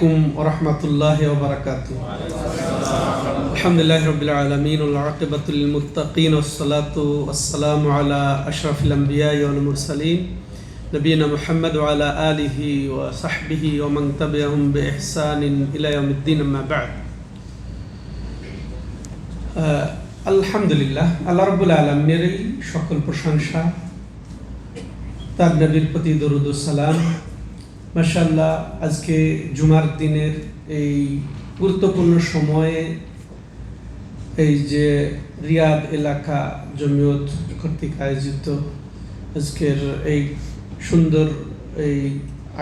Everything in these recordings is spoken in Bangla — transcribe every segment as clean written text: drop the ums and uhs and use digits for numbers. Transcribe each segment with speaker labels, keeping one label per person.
Speaker 1: আলাইকুম ওয়া রাহমাতুল্লাহি ওয়া বারাকাতুহু। আলহামদুলিল্লাহি রাব্বিল আলামিন ওয়াল আকিবাতু লিল মুত্তাকিন ওয়াস সালাতু ওয়াস সালামু আলা আশরাফিল আমবিয়া ওয়াল মুরসালিন নবিয়িনা মুহাম্মদ ওয়া আলা আলিহি ওয়া সাহবিহি ওয়া মান তাবিআহুম বিইহসানিন ইলা ইয়াউমিদ্দিন, আম্মা বা'দ। আলহামদুলিল্লাহ, আল্লাহ রাব্বুল আলামিনের সকল প্রশংসা, তার নবীর প্রতি দরুদ ও সালাম। মাশাআল্লাহ, আজকে জুমার দিনের এই গুরুত্বপূর্ণ সময়ে এই যে রিয়াদ এলাকা জমিয়ত কর্তৃক আয়োজিত আজকের এই সুন্দর এই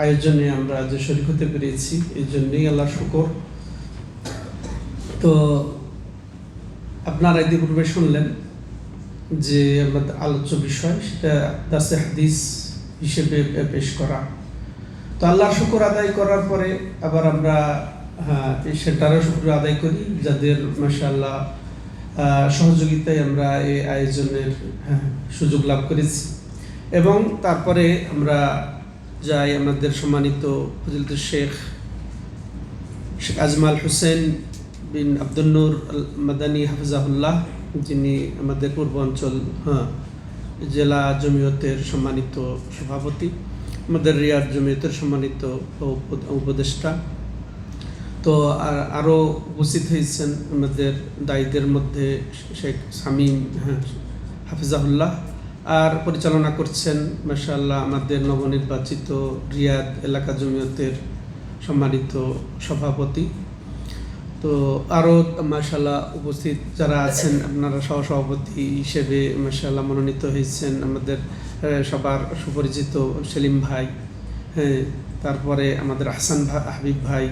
Speaker 1: আয়োজনে আমরা যে শরীক হতে পেরেছি, এই জন্যই আল্লাহর শুকর। তো আপনারা ইতিপূর্বে শুনলেন যে আমাদের আলোচ্য বিষয় সেটা দার্সে হাদিস হিসেবে পেশ করা। তো আল্লাহর শুকর আদায় করার পরে আবার আমরা সেটারও শুকর আদায় করি, যাদের মাশাআল্লাহ সহযোগিতায় আমরা এই আয়োজনের সুযোগ লাভ করেছি। এবং তারপরে আমরা যাই আমাদের সম্মানিত ফজিলত শেখ আজমাল হোসেন বিন আব্দুল নূর আল মাদানী হাফিজাহুল্লাহ, যিনি আমাদের পূর্বাঞ্চল জেলা জমিয়তের সম্মানিত সভাপতি, আমাদের রিয়াদ জমিয়তের সম্মানিত উপদেষ্টা। তো আরও উপস্থিত হয়েছেন আমাদের দায়ীদের মধ্যে শেখ শামীম হাফিজাহুল্লাহ, আর পরিচালনা করছেন মাশাআল্লাহ আমাদের নবনির্বাচিত রিয়াদ এলাকা জমিয়তের সম্মানিত সভাপতি। তো আরও মাশাআল্লাহ উপস্থিত যারা আছেন, আপনারা সহসভাপতি হিসেবে মাশাআল্লাহ মনোনীত হয়েছেন আমাদের সবার সুপরিচিত সেলিম ভাই, তারপরে আমাদের আহসান হাবিব ভাই,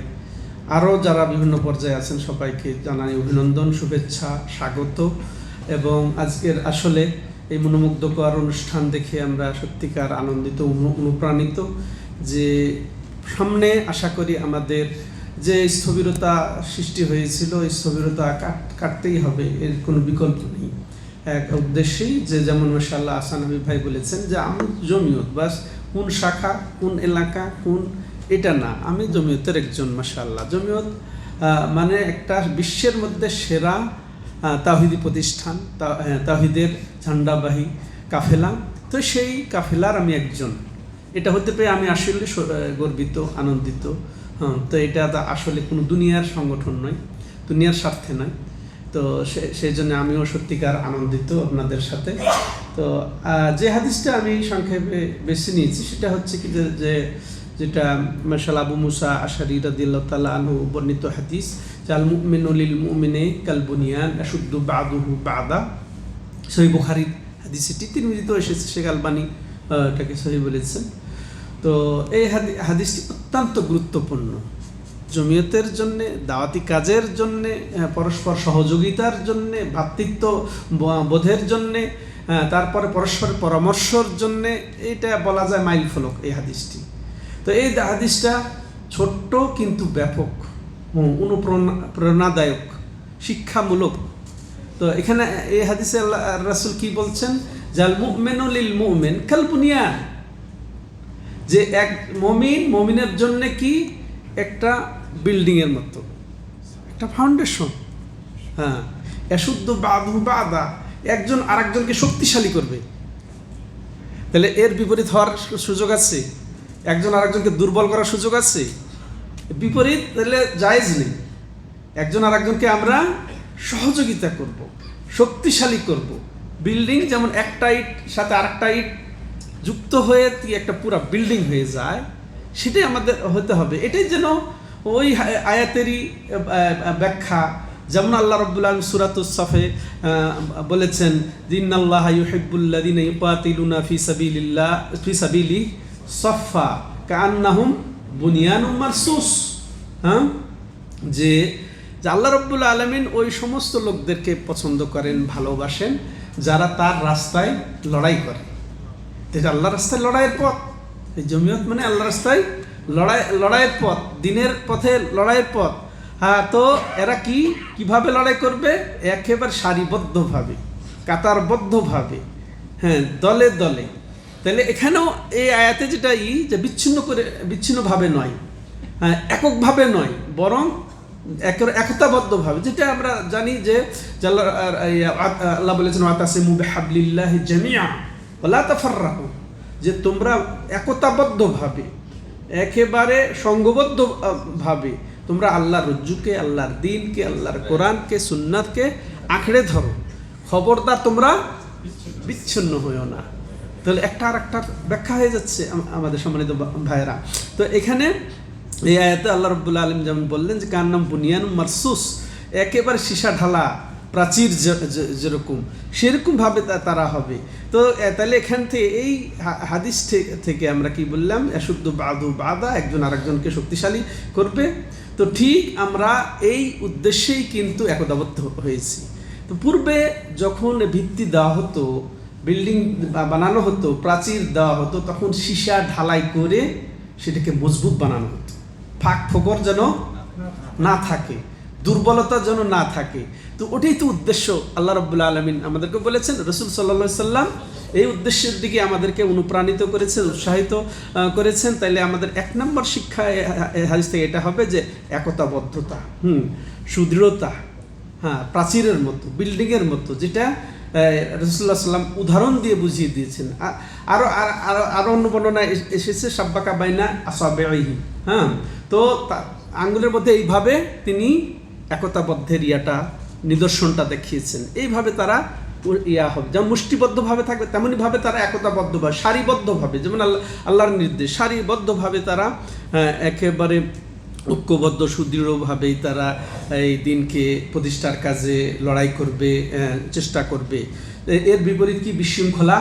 Speaker 1: আরও যারা বিভিন্ন পর্যায়ে আছেন সবাইকে জানাই অভিনন্দন, শুভেচ্ছা, স্বাগত। এবং আজকের আসলে এই মনোমুগ্ধকর অনুষ্ঠান দেখে আমরা সত্যিকার আনন্দিত, অনুপ্রাণিত যে সামনে আশা করি আমাদের যে স্থবিরতা সৃষ্টি হয়েছিল, এই স্থবিরতা কাটতেই হবে, এর কোনো বিকল্প নেই। এক উদ্দেশ্যেই যে যেমন মাশাআল্লাহ আহসান হাবিব ভাই বলেছেন যে আমি জমিয়ত, বাস কোন শাখা কোন এলাকা কোন এটা না, আমি জমিয়তের একজন। মাশাআল্লাহ জমিয়ত মানে একটা বিশ্বের মধ্যে সেরা তাওহীদি প্রতিষ্ঠান, তাওহীদের ঝান্ডাবাহী কাফেলা। তো সেই কাফেলার আমি একজন, এটা হতে পেরে আমি আসলে গর্বিত, আনন্দিত। তো এটা আসলে কোনো দুনিয়ার সংগঠন নয়, দুনিয়ার স্বার্থে নয়। তো সেই জন্য আমিও সত্যিকার আনন্দিত আপনাদের সাথে। তো যে হাদিসটা আমি সংক্ষেপে বেছে নিয়েছি সেটা হচ্ছে কি যে যেটা মাশাআল্লাহ আবু মুসা আশআরী রাদিয়াল্লাহু তাআলা আনহু বর্ণিত হাদিস, আল মুমিনু লিল মুমিনি কাল বুনিয়ান আশুদ্দু বাদুহু বাদা। সহিহ বুখারীর হাদিস, এটি তিরমিজিতে এসেছে, শেখ আলবানী এটাকে সহিহ বলেছেন। তো এই হাদিসটি অত্যন্ত গুরুত্বপূর্ণ জমিয়তের জন্যে, দাওয়াতি কাজের জন্যে, পরস্পর সহযোগিতার জন্যে, ভ্রাতৃত্ব বোধের জন্যে, তারপরে পরস্পরের পরামর্শর জন্যে। এটা বলা যায় মাইল ফলক এই হাদিসটি। তো এই হাদিসটা ছোট্ট কিন্তু ব্যাপক, অনুপ্রেরণাদায়ক, শিক্ষামূলক। তো এখানে এই হাদিসে আল্লাহ রাসূল কি বলছেন, জাল মুমিনু লিল মুমিন কাল বুনিয়ান, যে এক মমিনের জন্য কি একটা বিল্ডিংয়ের মতো, একটা ফাউন্ডেশন। ইয়াশুদ্দু বাদুহু বাদা, একজন আরেকজনকে শক্তিশালী করবে। তাহলে এর বিপরীত হওয়ার সুযোগ আছে? একজন আরেকজনকে দুর্বল করার সুযোগ আছে? বিপরীত তাহলে জায়েজ নেই। একজন আরেকজনকে আমরা সহযোগিতা করব, শক্তিশালী করব। বিল্ডিং যেমন একটা ইট সাথে আরেকটা ইট যুক্ত হয়ে একটা পুরা বিল্ডিং হয়ে যায়, সেটাই আমাদের হতে হবে। এটাই যেন ওই আয়াতেরই ব্যাখ্যা, যেমন আল্লাহ রাব্বুল আলামিন সূরাতুস সাফে বলেছেন, ইন্নাল্লাহা ইউহিব্বুল্লাযিনা ইউকাতিলুনা ফি সাবিলিহি সাফফা কাআন্নাহুম বুনিয়ানুম মারসুস। যে আল্লাহ রাব্বুল আলামিন ওই সমস্ত লোকদেরকে পছন্দ করেন, ভালোবাসেন যারা তার রাস্তায় লড়াই করে। এটা আল্লাহ রাস্তায় লড়াইয়ের পথ, এই জমিয়ত মানে আল্লাহ রাস্তায় লড়াইয়ের পথ, দিনের পথে লড়াইয়ের পথ। তো এরা কিভাবে লড়াই করবে? একেবারে সারিবদ্ধভাবে, কাতারবদ্ধভাবে, দলে দলে। তাহলে এখানেও এই আয়াতে যেটা যে বিচ্ছিন্নভাবে নয়, এককভাবে নয়, বরং একতাবদ্ধভাবে, যেটা আমরা জানি যে আল্লাহ বলেছেন ওয়াতাসিমু বিহাবলিল্লাহি জামিআ ওয়ালা তাফাররাকু, যে তোমরা একতাবদ্ধভাবে, একেবারে সংঘবদ্ধভাবে তোমরা আল্লাহর রজ্জুকে, আল্লাহর দ্বীনকে, আল্লাহর কোরআনকে, সুন্নাতকে আঁকড়ে ধরো, খবরদার তোমরা বিচ্ছিন্ন হইও না। তাহলে একটা আর একটা ব্যাখ্যা হয়ে যাচ্ছে আমাদের সম্মানিত ভাইয়েরা। তো এখানে এই আয়াতে আল্লাহ রাব্বুল আলামিন যেমন বললেন যে কান্নাম বুনিয়ান মারসুস, একেবারে সীসা ঢালা প্রাচীর যেরকম, সেরকমভাবে তারা হবে। তো তাহলে এখান থেকে এই হাদিস থেকে আমরা কি বললাম, এশুদ্ধ বাদু বাদা, একজন আরেকজনকে শক্তিশালী করবে। তো ঠিক আমরা এই উদ্দেশ্যেই কিন্তু একতাবদ্ধ হয়েছি। তো পূর্বে যখন ভিত্তি দেওয়া হতো, বিল্ডিং বানানো হতো, প্রাচীর দেওয়া হতো, তখন সীসা ঢালাই করে সেটাকে মজবুত বানানো হতো, ফাঁক ফোকর যেন না থাকে, দুর্বলতা যেন না থাকে। তো ওটাই তো উদ্দেশ্য। আল্লাহ রাব্বুল আলামিন আমাদেরকে বলেছেন, রাসূল সাল্লাল্লাহু আলাইহি সাল্লাম এই উদ্দেশ্যের দিকে আমাদেরকে অনুপ্রাণিত করেছেন, উৎসাহিত করেছেন। তাইলে আমাদের এক নম্বর শিক্ষা হাদিস থেকে এটা হবে যে একতাবদ্ধতা, সুদৃঢ়তা, প্রাচীরের মতো, বিল্ডিংয়ের মতো, যেটা রাসূলুল্লাহ সাল্লাম উদাহরণ দিয়ে বুঝিয়ে দিয়েছেন। আরো অন্য বর্ণনায় এসেছে সাব্বাকা বাইনা আসাবিহি, তো আঙ্গুলের মধ্যে এইভাবে তিনি একতাবদ্ধের নিদর্শনটা দেখিয়েছেন। এইভাবে তারা হবে, যেমন মুষ্টিবদ্ধভাবে থাকবে, তেমনইভাবে তারা একতাবদ্ধভাবে, সারিবদ্ধভাবে, যেমন আল্লাহর নির্দেশ, সারিবদ্ধভাবে তারা একেবারে ঐক্যবদ্ধ সুদৃঢ়ভাবেই তারা এই দিনকে প্রতিষ্ঠার কাজে লড়াই করবে, চেষ্টা করবে। এর বিপরীত কি? বিশৃঙ্খলা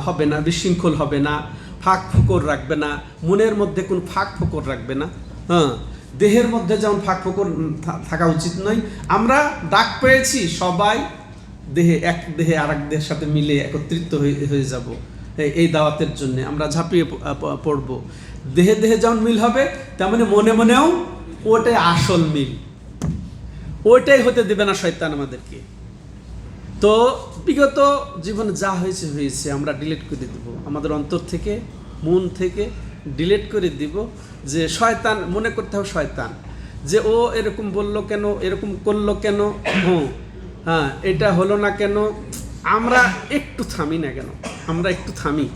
Speaker 1: হবে না, বিশৃঙ্খল হবে না, ফাঁক ফোকর রাখবে না, মনের মধ্যে কোন ফাঁক ফোকর রাখবে না, দেহের মধ্যে যেমন ফাঁক ফোকর থাকা উচিত নয়। আমরা ডাক পেয়েছি, সবাই এক দেহে আর এক দেহের সাথে মিলে একত্রিত হয়ে যাব এই দাওয়াতের জন্য, আমরা ঝাঁপিয়ে পড়ব। দেহে দেহে যেমন মিল হবে, তেমনি মনে মনেও ওটাই আসল মিল, ওইটাই হতে দেবে না শয়তান আমাদেরকে। তো বিগত জীবনে যা হয়েছে হয়েছে, আমরা ডিলিট করে দেব আমাদের অন্তর থেকে, মন থেকে ডিলিট করে দিব। যে শয়তান মনে করতে হবে, শয়তান যে ও এরকম বললো কেন, এরকম করলো কেন, এটা হলো না কেন, আমরা একটু থামি না কেন, আমরা একটু থামি,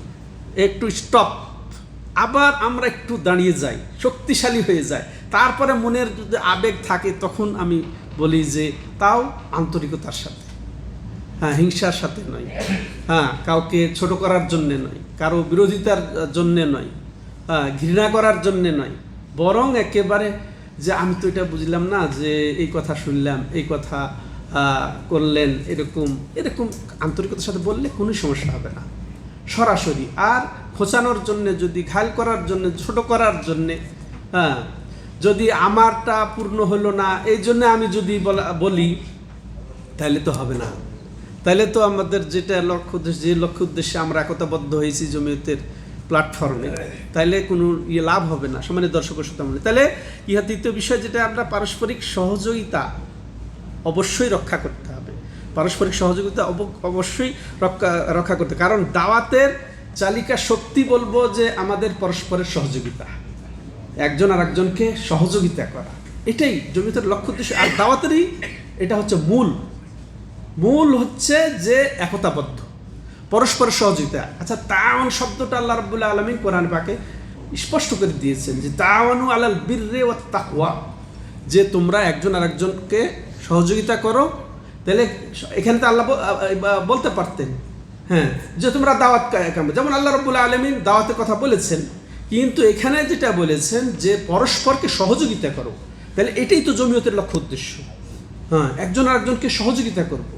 Speaker 1: একটু স্টপ, আবার আমরা একটু দাঁড়িয়ে যাই, শক্তিশালী হয়ে যায়। তারপরে মনের যদি আবেগ থাকে, তখন আমি বলি যে তাও আন্তরিকতার সাথে, হিংসার সাথে নয়, কাউকে ছোট করার জন্যে নয়, কারো বিরোধিতার জন্যে নয়, ঘৃণা করার জন্যে নয়, বরং একেবারে যে আমি তো এটা বুঝলাম না, যে এই কথা শুনলাম, এই কথা করলেন, এরকম আন্তরিকতার সাথে বললে কোনো সমস্যা হবে না, সরাসরি। আর খোঁচানোর জন্যে, যদি ঘায়ল করার জন্যে, ছোট করার জন্যে, যদি আমারটা পূর্ণ হলো না এই জন্য আমি যদি বলি, তাহলে তো হবে না। তাহলে তো আমাদের যেটা লক্ষ্য উদ্দেশ্যে আমরা একতাবদ্ধ হয়েছি জমিয়তের প্ল্যাটফর্মে, তাহলে কোনো লাভ হবে না। সম্মানিত দর্শকের সাথে তাহলে ইহা তৃতীয় বিষয়, যেটা আমরা পারস্পরিক সহযোগিতা অবশ্যই রক্ষা করতে হবে। পারস্পরিক সহযোগিতা অবশ্যই রক্ষা করতে, কারণ দাওয়াতের চালিকা শক্তি বলবো যে আমাদের পরস্পরের সহযোগিতা, একজন আর একজনকে সহযোগিতা করা, এটাই জমিয়তের লক্ষ্য উদ্দেশ্য। আর দাওয়াতেরই এটা হচ্ছে মূল হচ্ছে যে একতাবদ্ধ, পরস্পরের সহযোগিতা। আচ্ছা, তাওয়ান শব্দটা আল্লাহ রাব্বুল আলামিন কোরআন পাকে স্পষ্ট করে দিয়েছেন যে তাওয়ানু আলাল বিররি ওয়াত তাকওয়া, যে তোমরা একজন আর একজনকে সহযোগিতা করো। তাহলে এখানে তো আল্লাহ বলতে পারতেন যে তোমরা দাওয়াত কামে, যেমন আল্লাহ রাব্বুল আলামিন দাওয়াতের কথা বলেছেন, কিন্তু এখানে যেটা বলেছেন যে পরস্পরকে সহযোগিতা করো। তাহলে এটাই তো জমিয়তের লক্ষ্য উদ্দেশ্য, একজন আর একজনকে সহযোগিতা করব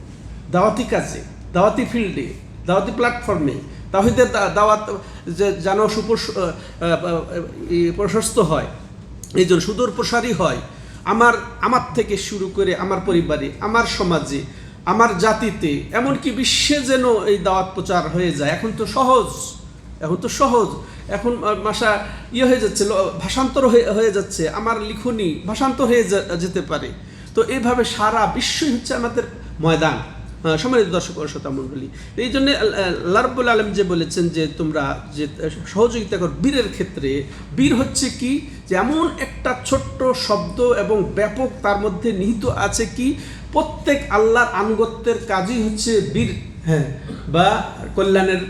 Speaker 1: দাওয়াতি কাজে, দাওয়াতি ফিল্ডে, দাওয়াতি প্ল্যাটফর্মে, তাওহীদের দাওয়াত যেন প্রশস্ত হয়, এই জন্য সুদূর প্রসারী হয়। আমার থেকে শুরু করে আমার পরিবারে, আমার সমাজে, আমার জাতিতে, এমনকি বিশ্বে যেন এই দাওয়াত প্রচার হয়ে যায়। এখন তো সহজ, এখন মাসা হয়ে যাচ্ছে, ভাষান্তর হয়ে যাচ্ছে, আমার লিখনি ভাষান্তর হয়ে যেতে পারে। তো এইভাবে সারা বিশ্বই হচ্ছে আমাদের ময়দান, সম্মানিত দর্শক ও শ্রোতা মণ্ডলী, এই জন্য আল্লাহ রাব্বুল আলামিন যে বলেছেন যে তোমরা যে সহযোগিতা কর বীরের ক্ষেত্রে, বীর হচ্ছে কি যে এমন একটা ছোট্ট শব্দ এবং ব্যাপক তার মধ্যে নিহিত আছে কি প্রত্যেক আল্লাহর আনুগত্যের কাজই হচ্ছে বীর, হ্যাঁ, বা কল্যাণের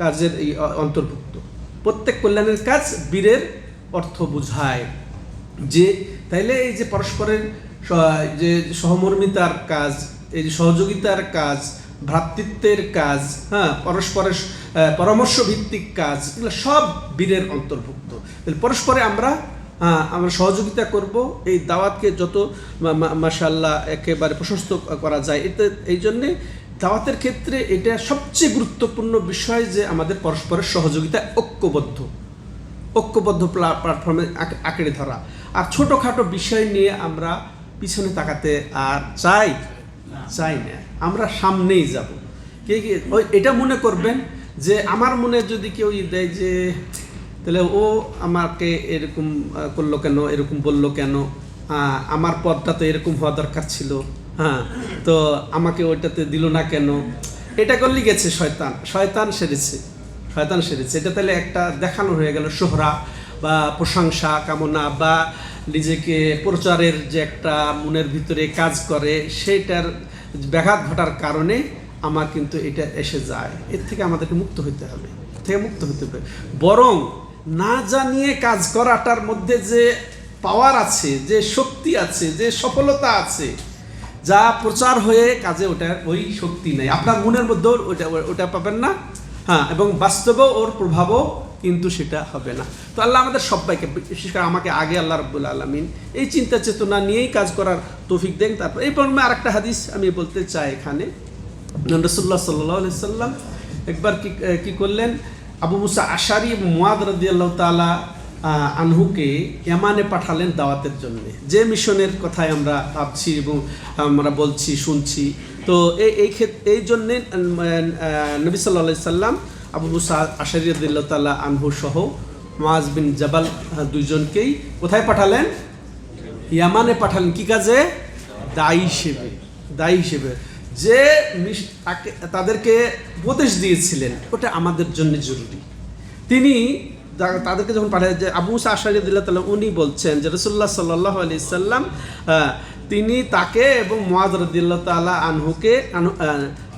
Speaker 1: কাজের এই অন্তর্ভুক্ত। প্রত্যেক কল্যাণের কাজ বীরের অর্থ বোঝায়। যে তাইলে এই যে পরস্পরের যে সহমর্মিতার কাজ, এই যে সহযোগিতার কাজ, ভ্রাতৃত্বের কাজ, হ্যাঁ, পরস্পরের পরামর্শ ভিত্তিক কাজ, এগুলো সব বীরের অন্তর্ভুক্ত। পরস্পরে আমরা সহযোগিতা করব, এই দাওয়াতকে যত মাশাআল্লাহ একেবারে প্রশস্ত করা যায়। এতে এই জন্যে দাওয়াতের ক্ষেত্রে এটা সবচেয়ে গুরুত্বপূর্ণ বিষয় যে আমাদের পরস্পরের সহযোগিতা ঐক্যবদ্ধ প্ল্যাটফর্মে আঁকড়ে ধরা। আর ছোটোখাটো বিষয় নিয়ে আমরা পিছনে তাকাতে আর চাই না, আমরা সামনেই যাব। কে ওই এটা মনে করবেন যে আমার মনে যদি কেউ দেয় যে তাহলে ও আমাকে এরকম করলো কেন, এরকম বললো কেন, আমার পদটা তো এরকম হওয়া দরকার ছিল, হ্যাঁ, তো আমাকে ওইটাতে দিল না কেন, এটা করলে গেছে শয়তান সেরেছে। এটা তাহলে একটা দেখানো হয়ে গেল শোহরা বা প্রশংসা কামনা বা নিজেকে প্রচারের যে একটা মনের ভিতরে কাজ করে, সেটার ব্যাঘাত ঘটার কারণে আমার কিন্তু এটা এসে যায়। এর থেকে আমাদেরকে মুক্ত হতে হবে, বরং না জানিয়ে কাজ করাটার মধ্যে যে পাওয়ার আছে, যে শক্তি আছে, যে সফলতা আছে, যা প্রচার হয়ে কাজে ওই শক্তি নেই। আপনার মনের মধ্যেও ওটা পাবেন না, হ্যাঁ, এবং বাস্তবেও ওর প্রভাবও কিন্তু সেটা হবে না। তো আল্লাহ আমাদের সবাইকে, বিশেষ করে আমাকে আগে আল্লাহ রাব্বুল আলামিন এই চিন্তা চেতনা নিয়েই কাজ করার তৌফিক দেন। তারপর এই পর্বে আরেকটা হাদিস আমি বলতে চাই এখানে। রাসূলুল্লাহ সাল্লাল্লাহু আলাইহি সাল্লাম একবার কি করলেন, আবু মুসা আশারি এবং মুয়াদ রাদিয়াল্লাহু তাআলা আনহুকে ইয়ামানে পাঠালেন দাওয়াতের জন্য, যে মিশনের কথাই আমরা ভাবছি এবং আমরা বলছি শুনছি। তো এই জন্যে নবী সাল্লাল্লাহু আলাইহি সাল্লাম আবু মুসা আশারি রাদিয়াল্লাহু তাআলা আনহু সহ মুআজ বিন জাবাল দুইজনকেই কোথায় পাঠালেন? ইয়ামানে পাঠালেন। কি কাজে? দায়ী হিসেবে যে তাদেরকে উপদেশ দিয়েছিলেন, ওটা আমাদের জন্য জরুরি। তিনি তাদেরকে যখন পাঠালেন, যে আবু মুসা আশারি রাদিয়াল্লাহু তাআলা উনি বলছেন যে রাসূলুল্লাহ সাল্লাল্লাহু আলাইহি সাল্লাম তিনি তাকে এবং মুআজ রাদিয়াল্লাহু তাআলা আনহুকে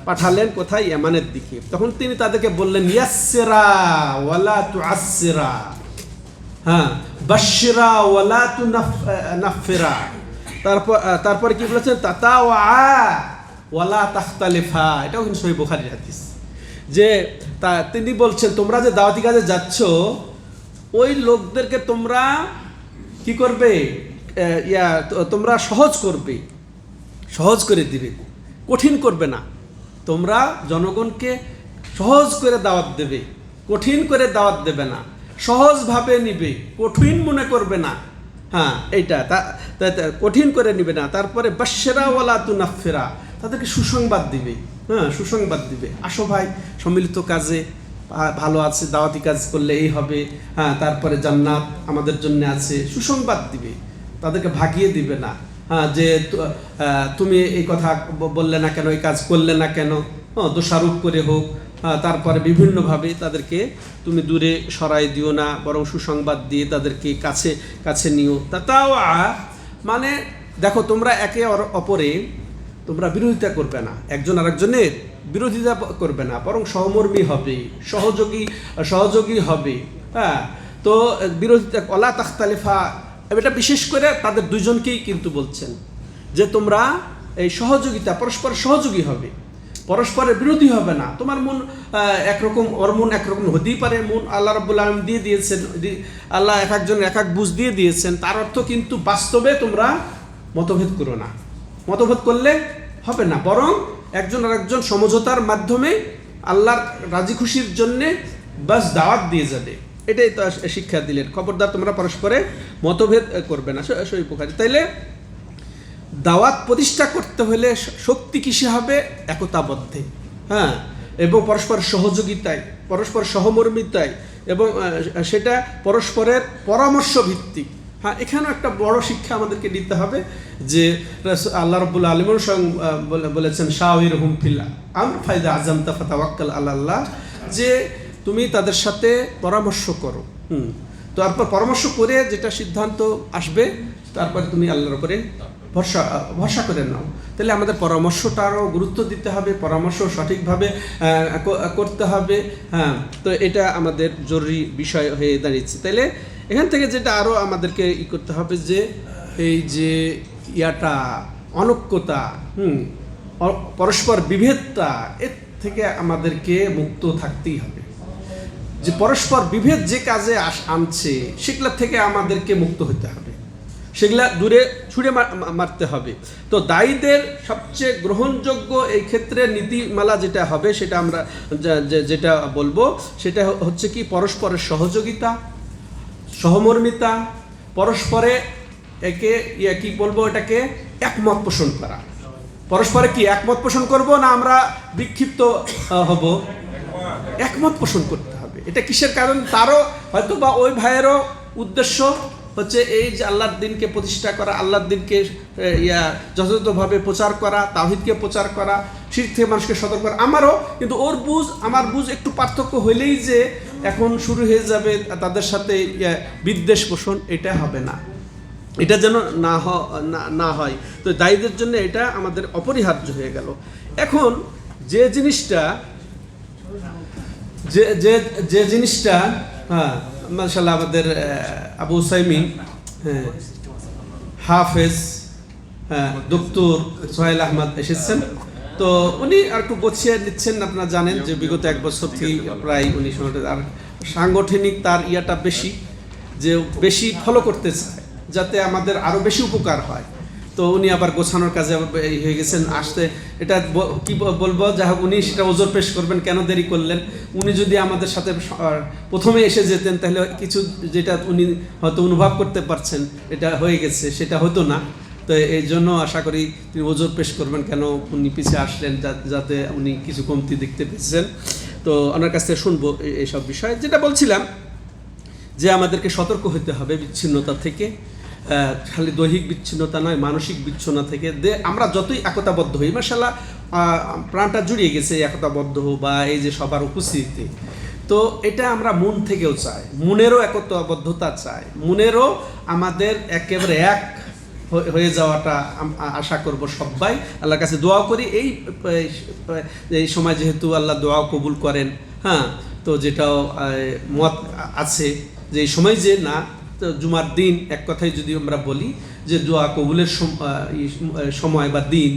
Speaker 1: পাঠালেন কোথায়? ইয়ামানের দিকে। তখন তিনি তাদেরকে বললেন, ইয়াসসিরা ওয়ালা তুআসসিরা, হ্যাঁ, বাশশিরা ওয়ালা তুনাফফিরা। তারপরে কি বলেছেন? তাতাওয়া ওয়ালা তাখতালিফা। এটাও কিন্তু সহিহ বুখারীর হাদিস। যে তিনি বলছেন তোমরা যে দাওয়াতি কাজে যাচ্ছ, ওই লোকদেরকে তোমরা কি করবে? তোমরা সহজ করে দিবে, কঠিন করবে না। তোমরা জনগণকে সহজ করে দাওয়াত দেবে, কঠিন করে দাওয়াত দেবে না, সহজভাবে নিবে, কঠিন মনে করবে না, হ্যাঁ, এইটা কঠিন করে নিবে না। তারপরে বাশশিরা ওয়ালা তুনাফফিরা, তাদেরকে সুসংবাদ দিবে, হ্যাঁ, সুসংবাদ দিবে। আসো ভাই, সম্মিলিত কাজে ভালো আছে, দাওয়াতি কাজ করলে এই হবে, হ্যাঁ, তারপরে জান্নাত আমাদের জন্য আছে, সুসংবাদ দিবে, তাদেরকে ভাগিয়ে দিবে না, হ্যাঁ, যে তুমি এই কথা বললে না কেন, এই কাজ করলে না কেন, দোষারোপ করে হোক, তারপরে বিভিন্নভাবে তাদেরকে তুমি দূরে সরাই দিও না, বরং সুসংবাদ দিয়ে তাদেরকে কাছে নিও। তাও মানে দেখো, তোমরা একে অপরে তোমরা বিরোধিতা করবে না, একজন আরেকজনের বিরোধিতা করবে না, বরং সহমর্মী হবে, সহযোগী হবে, হ্যাঁ। তো বিরোধিতা ওয়ালা তাখতালিফা, এটা বিশেষ করে তাদের দুইজনকেই কিন্তু বলছেন যে তোমরা এই সহযোগিতা, পরস্পর সহযোগী হবে, পরস্পরের বিরোধী হবে না। তোমার মন একরকম, ওর মন একরকম হতেই পারে, মন আল্লাহ রাব্বুল আলামিন দিয়ে দিয়েছেন, আল্লাহ এক একজনের এক এক বুঝ দিয়ে দিয়েছেন। তার অর্থ কিন্তু বাস্তবে তোমরা মতভেদ করো না, মতভেদ করলে হবে না, বরং একজন আর একজন সমঝোতার মাধ্যমে আল্লাহর রাজি খুশির জন্যে বাস দাওয়াত দিয়ে যাবে। এটাই তো শিক্ষা দিলেন, খবরদার তোমরা পরস্পরে মতভেদ করবে না। সহিহ বুখারী। তাইলে দাওয়াত প্রতিষ্ঠা করতে হলে শক্তি কিসে হবে? একতাবদ্ধে, হ্যাঁ, এবং পরস্পর সহযোগিতায়, পরস্পর সহমর্মিতায়, এবং সেটা পরস্পরের পরামর্শ ভিত্তিক, হ্যাঁ, এখানেও একটা বড় শিক্ষা আমাদেরকে দিতে হবে যে আল্লাহ রাব্বুল আলামিন বলেছেন শাওয়িরহুম ফিল আমর ফাইদা আযামতা ফাতাওয়াক্কাল আলাল্লাহ, যে তুমি তাদের সাথে পরামর্শ করো। তারপর পরামর্শ করে যেটা সিদ্ধান্ত আসবে তারপরে তুমি আল্লাহর উপরে ভরসা করে নাও। তাহলে আমাদের পরামর্শটারও গুরুত্ব দিতে হবে, পরামর্শ সঠিকভাবে করতে হবে। হ্যাঁ, তো এটা আমাদের জরুরি বিষয় হয়ে দাঁড়িয়েছে। তাইলে এখান থেকে যেটা আরও আমাদেরকে করতে হবে যে এই যে অনৈক্যতা, পরস্পর বিভেদটা, এর থেকে আমাদেরকে মুক্ত থাকতেই হবে। যে পরস্পর বিভেদ যে কাজে আনছে সেগুলা থেকে আমাদেরকে মুক্ত হতে হবে, সেগুলা দূরে ছুঁড়ে মারতে হবে। তো দায়ীদের সবচেয়ে গ্রহণযোগ্য এই ক্ষেত্রে নীতিমালা যেটা হবে, সেটা আমরা যেটা বলবো সেটা হচ্ছে কি পরস্পরের সহযোগিতা, সহমর্মিতা, পরস্পরে কি বলবো এটাকে একমত পোষণ করা। পরস্পরে কি একমত পোষণ করব না আমরা বিক্ষিপ্ত হব? একমত পোষণ করতে হবে। এটা কিসের কারণ? তারও হয়তো বা ওই ভাইয়েরও উদ্দেশ্য হচ্ছে এই যে আল্লাহর দিনকে প্রতিষ্ঠা করা, আল্লাহর দিনকে যথাযথভাবে প্রচার করা, তাওহীদকে প্রচার করা, শিরক থেকে মানুষকে সতর্ক করা। আমারও কিন্তু ওর আমার বুঝ একটু পার্থক্য হইলেই যে এখন শুরু হয়ে যাবে তাদের সাথে বিদ্বেষ পোষণ, এটা হবে না, এটা যেন না হয়। তো দায়ীদের জন্য এটা আমাদের অপরিহার্য হয়ে গেল। এখন যে জিনিসটা হ্যাঁ, মাশাআল্লাহ আমাদের আবু উসাইমিন হাফেজ ডক্টর সোহেল আহমদ এসেছেন। তো উনি আর একটু গোছিয়ে নিচ্ছেন। আপনারা জানেন যে বিগত 1 বছর থেকে প্রায় উনি আর সাংগঠনিক তার বেশি ফলো করতে চায় যাতে আমাদের আরও বেশি উপকার হয়। তো উনি আবার গোছানোর কাজে হয়ে গেছেন আসতে। এটা কি বলবো, যাই হোক উনি সেটা ওজোর পেশ করবেন কেন দেরি করলেন। উনি যদি আমাদের সাথে প্রথমে এসে যেতেন তাহলে কিছু যেটা উনি হয়তো অনুভব করতে পারছেন এটা হয়ে গেছে সেটা হতো না। তো এই জন্য আশা করি তিনি ওজোর পেশ করবেন কেন উনি পিছিয়ে আসলেন, যাতে উনি কিছু কমতি দেখতে পেয়েছেন। তো ওনার কাছ থেকে শুনবো এইসব বিষয়। যেটা বলছিলাম যে আমাদেরকে সতর্ক হতে হবে বিচ্ছিন্নতা থেকে, খালি দৈহিক বিচ্ছিন্নতা নয়, মানসিক বিচ্ছিন্নতা থেকে। আমরা যতই একতাবদ্ধ হই, মাশাআল্লাহ প্রাণটা জুড়িয়ে গেছে একতাবদ্ধ বা এই যে সবার উপস্থিতি। তো এটা আমরা মন থেকেও চাই, মনেরও একতাবদ্ধতা চাই, মনেরও আমাদের একেবারে এক হয়ে যাওয়াটা আশা করব সবাই। আল্লাহর কাছে দোয়া করি এই সময় যেহেতু আল্লাহ দোয়া কবুল করেন। হ্যাঁ, তো যেটাও মত আছে যে এই সময় যে না, তো জুমার দিন এক কথায় যদি আমরা বলি যে দোয়া কবুলের সময় বা দিন,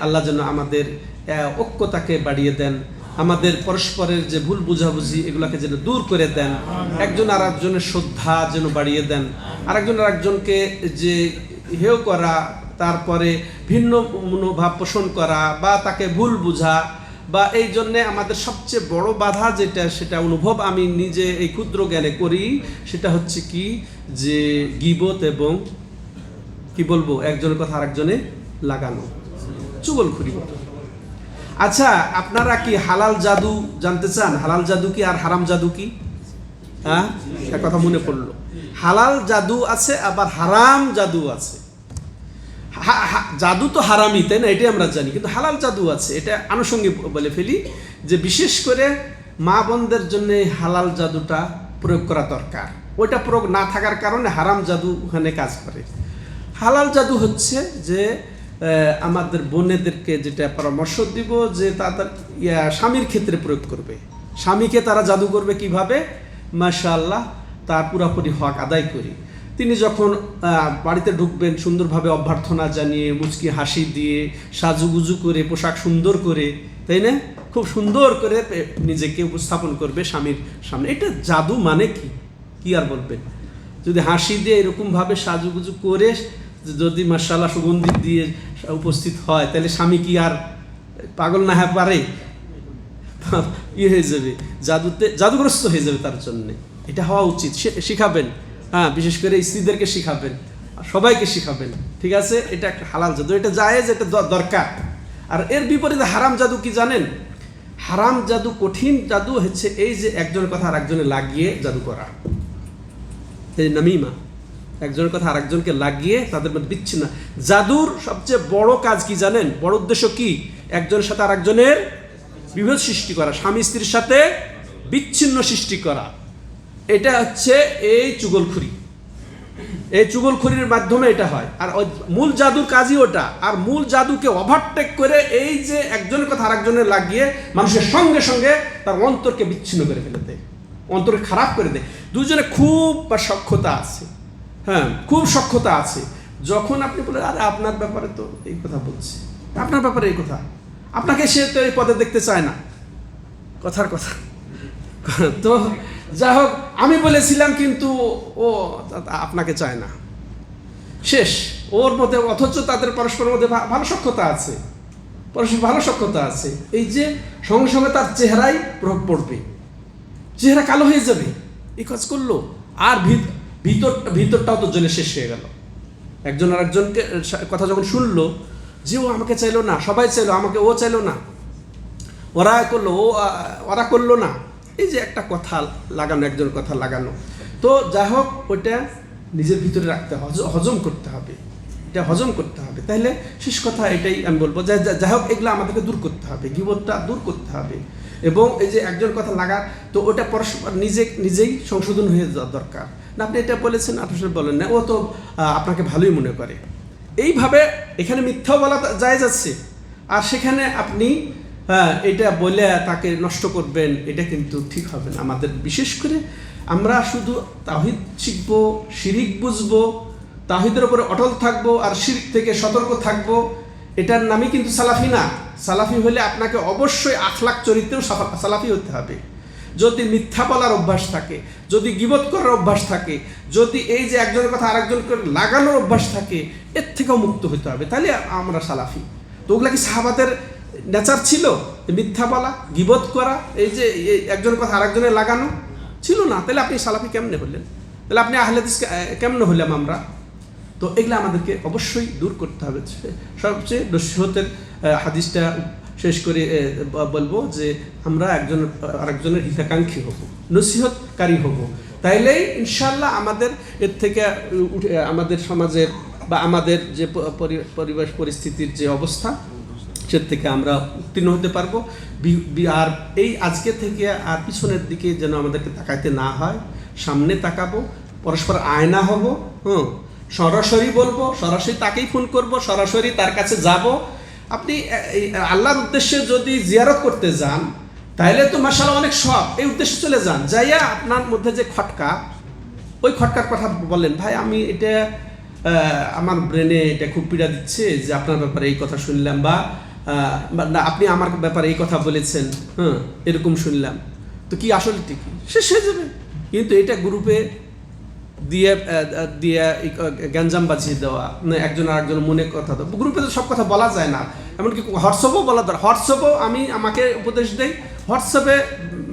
Speaker 1: আল্লাহ যেন আমাদের ঐক্যতাকে বাড়িয়ে দেন, আমাদের পরস্পরের যে ভুল বুঝাবুঝি এগুলাকে যেন দূর করে দেন, একজন আর একজনের শ্রদ্ধা যেন বাড়িয়ে দেন, আরেকজন আর একজনকে যে হেয় করা, তারপরে ভিন্ন মনোভাব পোষণ করা বা তাকে ভুল বুঝা, বা এই জন্যে আমাদের সবচেয়ে বড় বাধা সেটা অনুভব আমি নিজে এই ক্ষুদ্র জ্ঞানে করি, সেটা হচ্ছে কি যে গীবত এবং কি বলবো একজনের কথা আরেকজনে লাগানো, চুগলখুরি। আচ্ছা, আপনারা কি হালাল জাদু জানতে চান? হালাল জাদু কি আর হারাম জাদু কি? হ্যাঁ, এক কথা মনে পড়লো, হালাল জাদু আছে আবার হারাম জাদু আছে। জাদু তো হারামই, তাই না? এটাই আমরা জানি, কিন্তু হালাল জাদু আছে। এটা আনুষঙ্গিক বলে ফেলি যে বিশেষ করে মা বোনদের জন্য হালাল জাদুটা প্রয়োগ করা দরকার। ওইটা প্রয়োগ না থাকার কারণে হারাম জাদু ওখানে কাজ করে। হালাল জাদু হচ্ছে যে আমাদের বোনেদেরকে যেটা পরামর্শ দিব যে তাদের স্বামীর ক্ষেত্রে প্রয়োগ করবে। স্বামীকে তারা জাদু করবে কিভাবে? মাশাআল্লাহ, তার পুরোপুরি হক আদায় করি। তিনি যখন বাড়িতে ঢুকবেন সুন্দরভাবে অভ্যর্থনা জানিয়ে, মুচকি হাসি দিয়ে, সাজুগুজু করে, পোশাক সুন্দর করে, তাই না, খুব সুন্দর করে নিজেকে উপস্থাপন করবে স্বামীর সামনে। এটা জাদু মানে কি আর বলবেন? যদি হাসি দিয়ে এরকমভাবে সাজুগুজু করে যদি মাশাআল্লাহ সুগন্ধি দিয়ে উপস্থিত হয়, তাহলে স্বামী কি আর পাগল না হয়ে পারে? হয়ে যাবে, জাদুগ্রস্ত হয়ে যাবে তার জন্যে। এটা হওয়া উচিত, শিখাবেন। হ্যাঁ, বিশেষ করে স্ত্রীদেরকে শিখাবেন, সবাইকে শিখাবেন, ঠিক আছে? এটা একটা হালাল জাদু, এটা জায়েজ, এটা দরকার। আর এর বিপরীতে হারাম জাদু কি জানেন? হারাম জাদু, কঠিন জাদু হচ্ছে এই যে একজনের কথা আর একজনে লাগিয়ে জাদু করা, এই নামিমা। একজনের কথা আরেকজনকে লাগিয়ে তাদের মধ্যে বিচ্ছিন্ন। জাদুর সবচেয়ে বড় কাজ কি জানেন? বড় উদ্দেশ্য কি? একজনের সাথে আরেকজনের বিভেদ সৃষ্টি করা, স্বামী স্ত্রীর সাথে বিচ্ছিন্ন সৃষ্টি করা। এটা হচ্ছে এই চুগলখুরি। এই চুগলখুরির মাধ্যমে এটা হয়। আর মূল জাদুর কাজই ওটা। আর মূল জাদুকে ওভারটেক করে এই যে একজনের কথা আরেকজনের লাগিয়ে মানুষের সঙ্গে সঙ্গে তার অন্তরকে বিচ্ছিন্ন করে ফেলে দেয়, অন্তরকে খারাপ করে দেয়। দুজনে খুব সক্ষতা আছে, হ্যাঁ, খুব সক্ষতা আছে। যখন আপনি বলেন আরে আপনার ব্যাপারে তো এই কথা বলছে, আপনার ব্যাপারে এই কথা, আপনাকে সে তো এই পদে দেখতে চায় না, কথার কথা। তো যাই হোক, আমি বলেছিলাম কিন্তু ও আপনাকে চায় না, শেষ ওর মধ্যে। অথচ তাদের পরস্পরের মধ্যে ভালো সক্ষতা আছে, পরস্পর ভালো সক্ষতা আছে। এই যে সঙ্গে সঙ্গে তার চেহারায় প্রভাব পড়বে, চেহারা কালো হয়ে যাবে, এই কাজ করলো। আর ভিতরটাও তো জ্বলে শেষ হয়ে গেল। একজন আর একজনকে কথা যখন শুনলো যে ও আমাকে চাইলো না, সবাই চাইলো আমাকে, ও চাইলো না, ওরা করলো, ওরা করলো না। এই যে একটা কথা লাগানো, একজনের কথা লাগানো। তো যাই হোক, ওইটা নিজের ভিতরে রাখতে হবে, হজম করতে হবে, এটা হজম করতে হবে। তাহলে শেষ কথা এটাই আমি বলবো যে যাই হোক, এগুলো আমাদেরকে দূর করতে হবে, গীবতটা দূর করতে হবে। এবং এই যে একজন কথা লাগা, তো ওটা পরস্পর নিজেই সংশোধন হয়ে যাওয়া দরকার। না আপনি এটা বলেছেন, আসলে বলেন না, ও তো আপনাকে ভালোই মনে করে। এইভাবে এখানে মিথ্যাও বলা যায় যাচ্ছে, আর সেখানে আপনি এটা বলে তাকে নষ্ট করবেন, এটা কিন্তু ঠিক হবে না। আমাদের বিশেষ করে আমরা শুধু তাওহীদ শিখবো, শিরিক বুঝবো, তাওহীদের উপরে অটল থাকবো, আর শিরক থেকে সতর্ক থাকবো, এটার নামই কিন্তু সালাফি না। সালাফি হলে আপনাকে অবশ্যই আখলাক চরিত্রেও সালাফি হতে হবে। যদি মিথ্যা বলার অভ্যাস থাকে, যদি গীবত করার অভ্যাস থাকে, যদি এই যে একজনের কথা আরেকজনকে লাগানোর অভ্যাস থাকে, এর থেকেও মুক্ত হতে হবে, তাহলে আমরা সালাফি। তো ওগুলা কি সাহাবাদের নেচার ছিল? মিথ্যা বলা, গীবত করা, এই যে একজনের কথা আরেকজনের লাগানো ছিল না। তাহলে আপনি সালাফি কেমনে হলেন? তাহলে আপনি আহলে হাদিস কেমনে হলাম আমরা? তো এগুলো আমাদেরকে অবশ্যই দূর করতে হবে। সবচেয়ে নসিহতের হাদিসটা শেষ করে বলবো যে আমরা আরেকজনের হিতাকাঙ্ক্ষী হব, নসিহতকারী হব। তাইলেই ইনশাল্লাহ আমাদের এর থেকে আমাদের সমাজের বা আমাদের যে পরিবেশ পরিস্থিতির যে অবস্থা, সে থেকে আমরা উত্তীর্ণ হতে পারবো। আর এই আজকে থেকে আর পিছনের দিকে যেন আমাদেরকে তাকাইতে না হয়, সামনে তাকাবো, পরস্পর আয়না হব, সরাসরি বলবো, সরাসরি তাকেই ফোন করব, সরাসরি তার কাছে যাব। আপনি আল্লাহর উদ্দেশ্যে যদি জিয়ারত করতে যান, তাহলে তো মাশাআল্লাহ অনেক সব, এই উদ্দেশ্যে চলে যান। যাইয়া আপনার মধ্যে যে খটকা, ওই খটকার কথা বলেন, ভাই আমি এটা আমার ব্রেনে এটা খুব পীড়া দিচ্ছে যে আপনার ব্যাপারে এই কথা শুনলাম, বা না আপনি আমার ব্যাপারে এই কথা বলেছেন, এরকম শুনলাম। তো কি আসলে ঠিকই শেষ হয়ে যাবে। কিন্তু এটা গ্রুপে দিয়ে গ্যাঞ্জাম বাজিয়ে দেওয়া, একজন আর একজন মনে কথা দেওয়া, গ্রুপে তো সব কথা বলা যায় না। এমনকি হোয়াটসঅ্যাপও বলা দরকার। হোয়াটসঅ্যাপও আমাকে উপদেশ দেই, হোয়াটসঅ্যাপে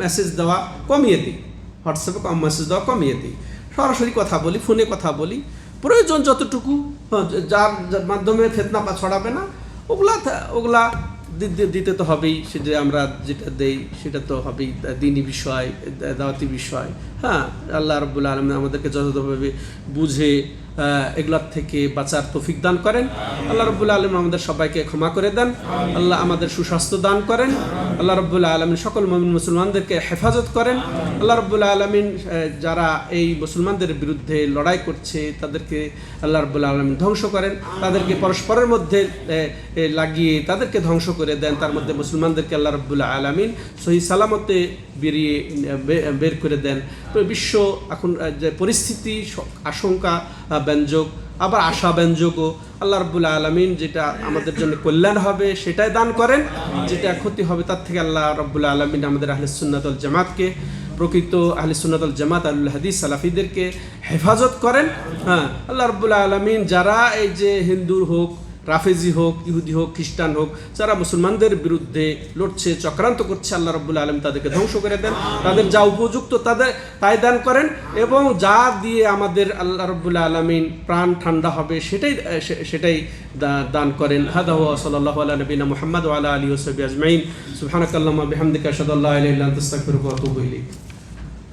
Speaker 1: মেসেজ দেওয়া কমিয়ে দিই, হোয়াটসঅ্যাপে মেসেজ দেওয়া কমিয়ে দিই, সরাসরি কথা বলি, ফোনে কথা বলি, প্রয়োজন যতটুকু, যার মাধ্যমে ফিতনা ছড়াবে না, ওগুলা দিতে তো হবেই। সেটা আমরা যেটা দেই সেটা তো হবেই দ্বীনি বিষয়, দাওয়াতি বিষয়। আল্লাহ রাব্বুল আলামিন আমাদেরকে যথাযথভাবে বুঝে এগুলোর থেকে বাঁচার তৌফিক দান করেন। আল্লাহ রাব্বুল আলামিন আমাদের সবাইকে ক্ষমা করে দেন। আল্লাহ আমাদের সুস্বাস্থ্য দান করেন। আল্লাহ রাব্বুল আলামিন সকল মুমিন মুসলমানদেরকে হেফাজত করেন। আল্লাহ রাব্বুল আলামিন যারা এই মুসলমানদের বিরুদ্ধে লড়াই করছে তাদেরকে আল্লাহ রাব্বুল আলামিন ধ্বংস করেন, তাদেরকে পরস্পরের মধ্যে লাগিয়ে তাদেরকে ধ্বংস করে দেন। তার মধ্যে মুসলমানদেরকে আল্লাহ রাব্বুল আলামিন সহি সালামতে বের করে দেন। তো বিশ্ব এখন যে পরিস্থিতি আশঙ্কা ব্যঞ্জক, আবার আশা ব্যঞ্জকও। আল্লাহ রাব্বুল আলামিন যেটা আমাদের জন্য কল্যাণ হবে সেটাই দান করেন, যেটা ক্ষতি হবে তার থেকে আল্লাহ রাব্বুল আলামিন আমাদের আহলে সুন্নাত ওয়াল জামাতকে, প্রকৃত আহলে সুন্নাত ওয়াল জামাত আহলুল হাদিস সালাফিদেরকে হেফাজত করেন। আল্লাহ রাব্বুল আলামিন যারা এই যে হিন্দু হোক, রাফেজি হোক, ইহুদি হোক, খ্রিস্টান হোক, যারা মুসলমানদের বিরুদ্ধে লড়ছে, চক্রান্ত করছে, আল্লাহ রাব্বুল আলামিন তাদেরকে ধ্বংস করে দেন। তাদের যা উপযুক্ত তাই দান করেন, এবং যা দিয়ে আমাদের আল্লাহ রাব্বুল আলামিন প্রাণ ঠান্ডা হবে সেটাই দান করেন। হাদা ওয়া সাল্লাল্লাহু আলা নবিনা মুহাম্মদ ওয়া আলা আলিহি ওয়া সাহবিহি আজমাইন। সুবহানাকাল্লাহুম্মা বিহামদিকা আশহাদু আল্লা ইলাহা ইল্লা আনতা আস্তাগফিরুকা ওয়া আতুবু ইলাইক।